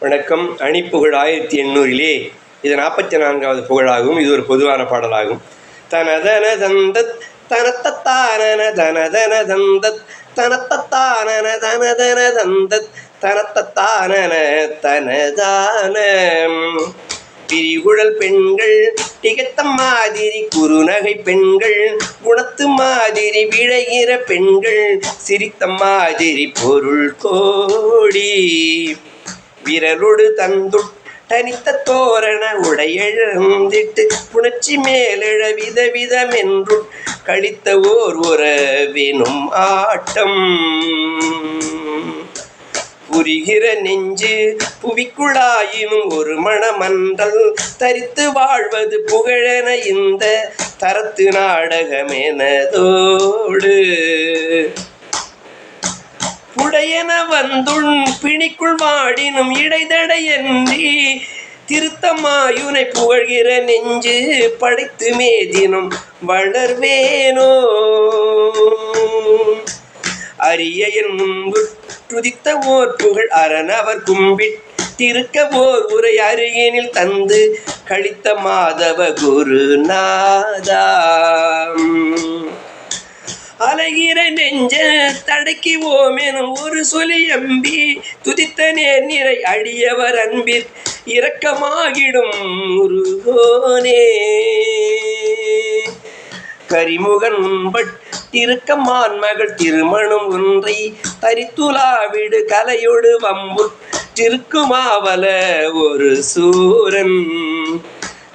வணக்கம். அணிப்புகழ் 1800 இது 44வது புகழாகும். இது ஒரு பொதுவான பாடலாகும். தனதன தந்தத் தனத்தானன தனதன தந்தத் தனத்தானன தனதன தந்தத் தனத்தானன தனதான பிரிகுழல் பெண்கள் திகத்த மாதிரி குறுநகை பெண்கள் குணத்து மாதிரி விழைகிற பெண்கள் சிரித்த மாதிரி பொருள் கோடி விரலோடு தந்துட் தனித்த தோரண உடையெழுந்திட்டு புணர்ச்சி மேலெழ விதவிதமென்று கழித்த ஓர் உறவினும் ஆட்டம் புரிகிற நெஞ்சு புவிக்குழாயினும் ஒரு மணமன்றல் தரித்து வாழ்வது புகழென இந்த தரத்து நாடகமெனதோடு புடையென வந்துள் பிணிக்குள் வாடினும் இடைதடையன்றி திருத்தமாயுனை புகழ்கிற நெஞ்சு படைத்து மேதினும் வளர்வேனோ அரிய என் முன்பு துதித்த ஓர் புகழ் அரணவர் கும்பிட் திருக்க ஓர் உரை அருகினில் தந்து கழித்த மாதவ குருநாதா அழகிற நெஞ்ச தடக்கி ஓமெனும் ஒரு சொல்லி எம்பி துதித்த நேர் நிறை அடியவர் அன்பிற் இரக்கமாகிடும் முருகோனே கரிமுகன் உண்பட் திருக்கமான் மகள் திருமணம் ஒன்றை தரித்துலாவிடு கலையோடு வம்பு திருக்குமாவல ஒரு சூரன்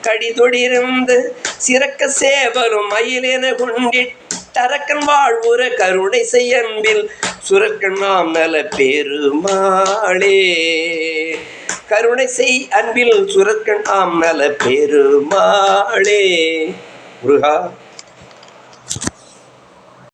கடிதொடிருந்த சிறக்க சேவலும் மயிலென கொண்டிட் தரக்கன் வாழ்வுற கருணை செய்யன்பில் சுரக்கன் நாம் நல பெருமாளே கருணை செய் அன்பில் சுரக்கன் ஆம் நல பெருமாளே முருகா.